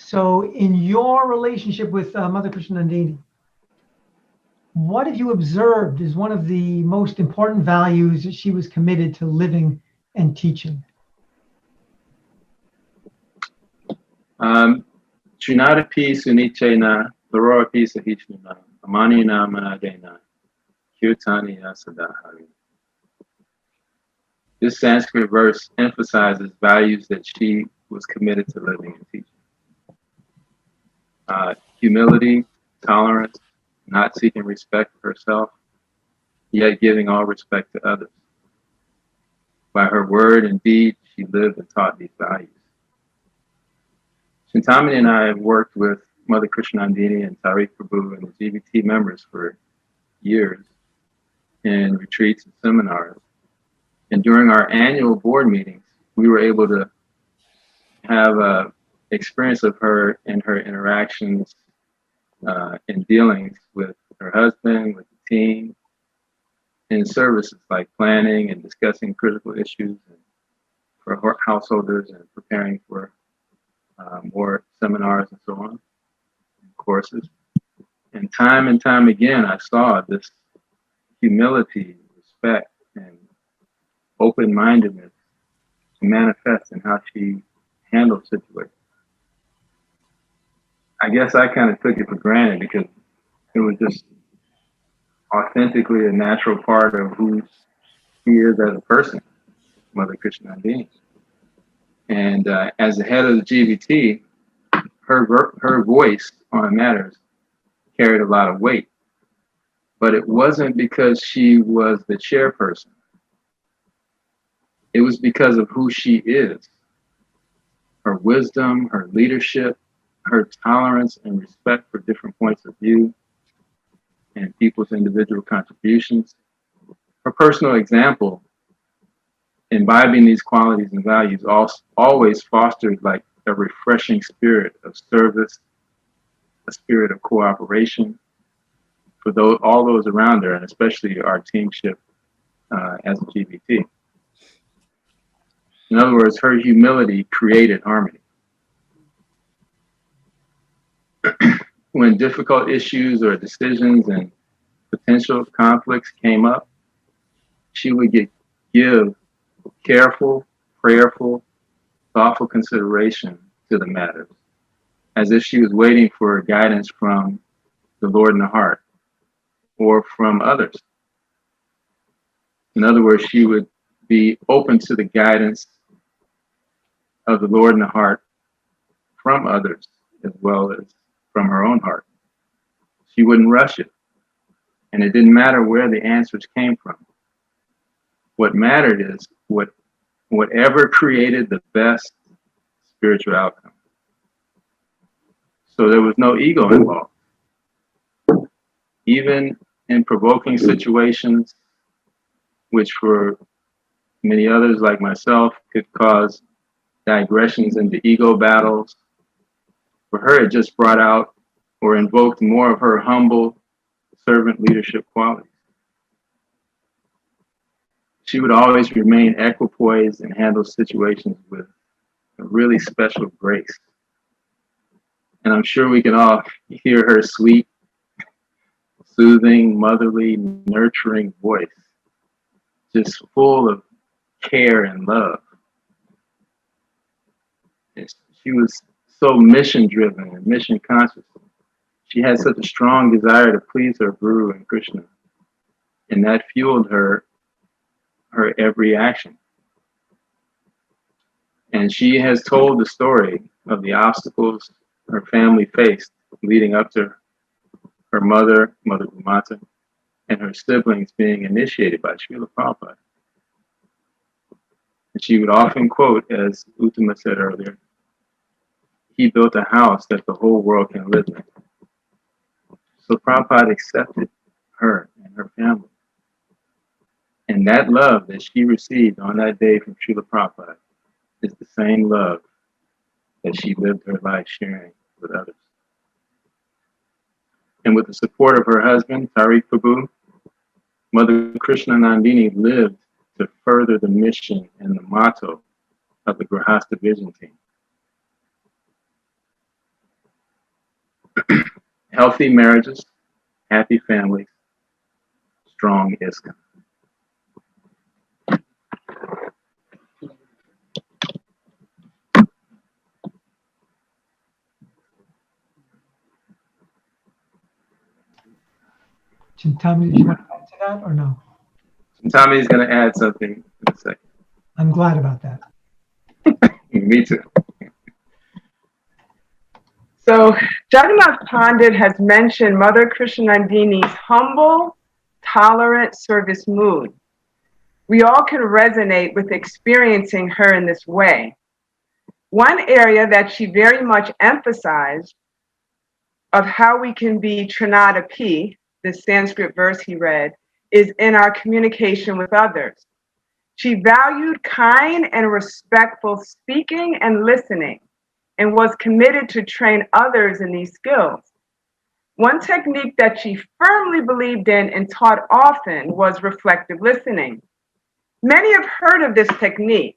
So in your relationship with Mother Krishnandini, what have you observed as one of the most important values that she was committed to living and teaching? Trinadapi Sunichena, Larorapi Sahishnana, Amanina Manadena, Kirtani Asadahari. This Sanskrit verse emphasizes values that she was committed to living and teaching. Humility, tolerance, not seeking respect for herself, yet giving all respect to others. By her word and deed, she lived and taught these values. Cintamani and I have worked with Mother Krishnandini and Tariq Prabhu and the GBT members for years in retreats and seminars. And during our annual board meetings, we were able to have an experience of her and her interactions and dealings with her husband, with the team, in services like planning and discussing critical issues and for householders and preparing for more seminars and so on, and courses. And time again, I saw this humility, respect, and open-mindedness to manifest in how she handled situations. I guess I kind of took it for granted because it was just authentically a natural part of who she is as a person, Mother Krishnandini. And as the head of the GBT, her voice on matters carried a lot of weight. But it wasn't because she was the chairperson. It was because of who she is. Her wisdom, her leadership, her tolerance and respect for different points of view and people's individual contributions. Her personal example, imbibing these qualities and values, always fostered like a refreshing spirit of service, a spirit of cooperation for all those around her, and especially our teamship as a GBT. In other words, her humility created harmony. When difficult issues or decisions and potential conflicts came up, she would give careful, prayerful, thoughtful consideration to the matters, as if she was waiting for guidance from the Lord in the heart or from others. In other words, she would be open to the guidance of the Lord in the heart from others as well as from her own heart. She wouldn't rush it. And it didn't matter where the answers came from. What mattered is whatever created the best spiritual outcome. So there was no ego involved. Even in provoking situations, which for many others like myself could cause digressions into ego battles, for her it just brought out or invoked more of her humble servant leadership qualities. She would always remain equipoised and handle situations with a really special grace. And I'm sure we can all hear her sweet, soothing, motherly, nurturing voice, just full of care and love. And she was so mission-driven and mission-conscious. She had such a strong desire to please her Guru and Krishna, and that fueled her every action. And she has told the story of the obstacles her family faced leading up to her mother, Mother Gumata, and her siblings being initiated by Srila Prabhupada. And she would often quote, as Uttama said earlier, he built a house that the whole world can live in. So Prabhupada accepted her and her family. And that love that she received on that day from Srila Prabhupada is the same love that she lived her life sharing with others. And with the support of her husband, Tariq Prabhu, Mother Krishnandini lived to further the mission and the motto of the Grihastha Vision Team. healthy marriages, happy families, strong ISKCON. Cintamani, did you want to add to that or no? Tommy's going to add something in a second. I'm glad about that. Me too. So Jagannatha Pandit has mentioned Mother Krishnanandini's humble, tolerant service mood. We all can resonate with experiencing her in this way. One area that she very much emphasized of how we can be Trinadapi, the Sanskrit verse he read, is in our communication with others. She valued kind and respectful speaking and listening, and was committed to train others in these skills. One technique that she firmly believed in and taught often was reflective listening. Many have heard of this technique.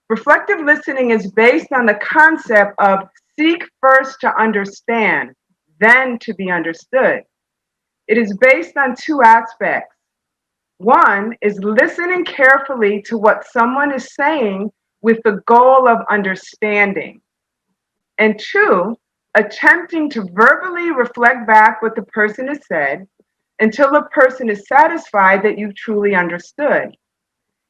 Reflective listening is based on the concept of seek first to understand, then to be understood. It is based on two aspects. One is listening carefully to what someone is saying with the goal of understanding. And two, attempting to verbally reflect back what the person has said until the person is satisfied that you've truly understood.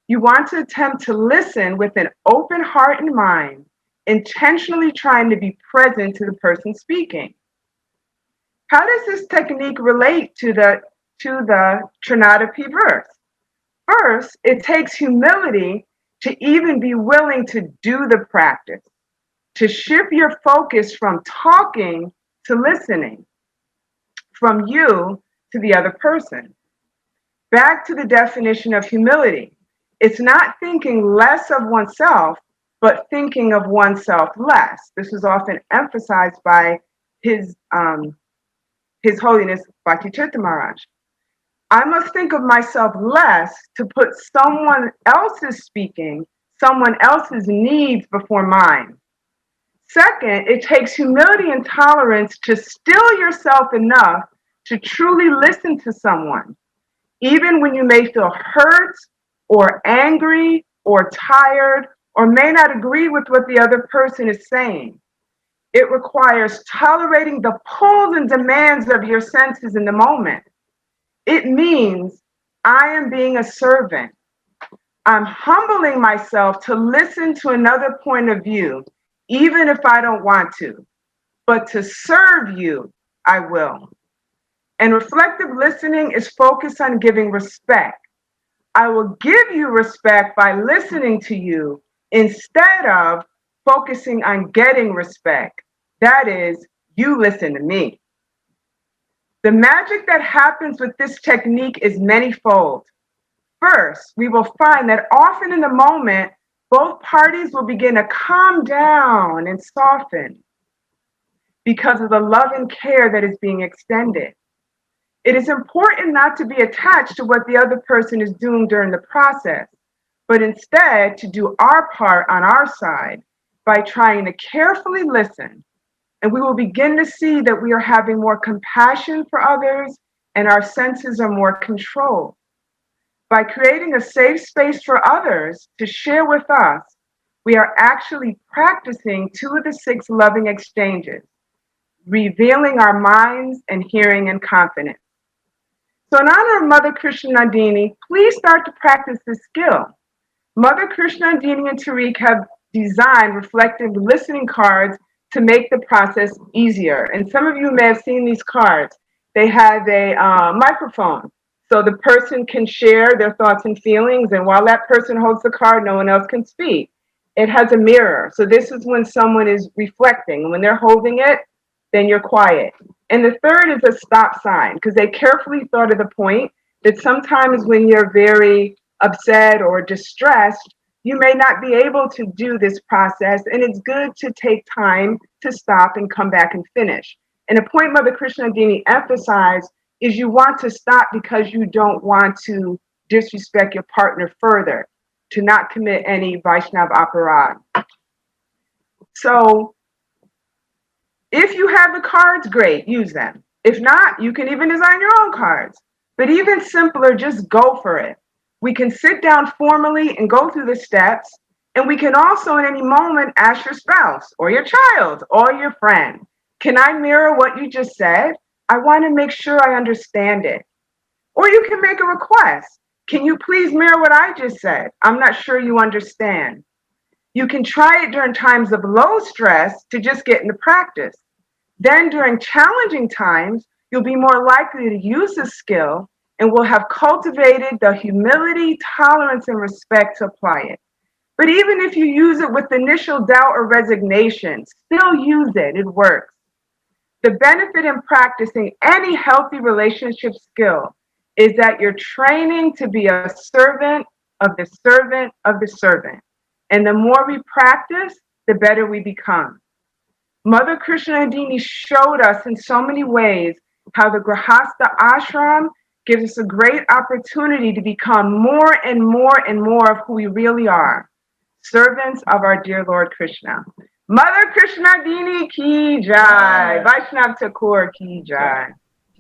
You want to attempt to listen with an open heart and mind, intentionally trying to be present to the person speaking. How does this technique relate to the Trinadapi verse? First, it takes humility to even be willing to do the practice, to shift your focus from talking to listening, from you to the other person. Back to the definition of humility. It's not thinking less of oneself, but thinking of oneself less. This is often emphasized by His Holiness Bhakti Chitta Maharaj. I must think of myself less to put someone else's speaking, someone else's needs before mine. Second, it takes humility and tolerance to still yourself enough to truly listen to someone, even when you may feel hurt or angry or tired or may not agree with what the other person is saying. It requires tolerating the pulls and demands of your senses in the moment. It means I am being a servant. I'm humbling myself to listen to another point of view, even if I don't want to. But to serve you, I will. And reflective listening is focused on giving respect. I will give you respect by listening to you instead of focusing on getting respect. That is, you listen to me. The magic that happens with this technique is manyfold. First, we will find that often in the moment, both parties will begin to calm down and soften because of the love and care that is being extended. It is important not to be attached to what the other person is doing during the process, but instead to do our part on our side by trying to carefully listen. And we will begin to see that we are having more compassion for others and our senses are more controlled. By creating a safe space for others to share with us, we are actually practicing 2 of the 6 loving exchanges, revealing our minds and hearing in confidence. So in honor of Mother Krishnanandini, please start to practice this skill. Mother Krishnanandini and Tariq have designed reflective listening cards to make the process easier. And some of you may have seen these cards. They have a microphone, so the person can share their thoughts and feelings, and while that person holds the card, no one else can speak. It has a mirror, so this is when someone is reflecting. When they're holding it, then you're quiet. And the third is a stop sign, because they carefully thought of the point that sometimes when you're very upset or distressed, you may not be able to do this process, and it's good to take time to stop and come back and finish. And the point Mother Krishnanandini emphasized is you want to stop because you don't want to disrespect your partner further, to not commit any Vaishnav aparad. So if you have the cards, great, use them. If not, you can even design your own cards. But even simpler, just go for it. We can sit down formally and go through the steps. And we can also, at any moment, ask your spouse or your child or your friend, can I mirror what you just said? I want to make sure I understand it. Or you can make a request. Can you please mirror what I just said? I'm not sure you understand. You can try it during times of low stress to just get into practice. Then during challenging times, you'll be more likely to use the skill and will have cultivated the humility, tolerance, and respect to apply it. But even if you use it with initial doubt or resignation, still use it, it works. The benefit in practicing any healthy relationship skill is that you're training to be a servant of the servant of the servant. And the more we practice, the better we become. Mother Krishnandini showed us in so many ways how the Grihastha ashram gives us a great opportunity to become more and more and more of who we really are, servants of our dear Lord Krishna. Mother Krishnandini ki jai, Vaishnav Thakur ki jai.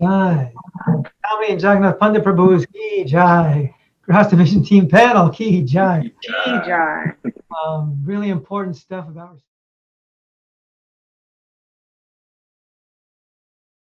Jai. Cintamani and Jagannatha Pandit Prabhu's ki jai. Grihastha Mission Team panel ki jai. Ki jai. Really important stuff about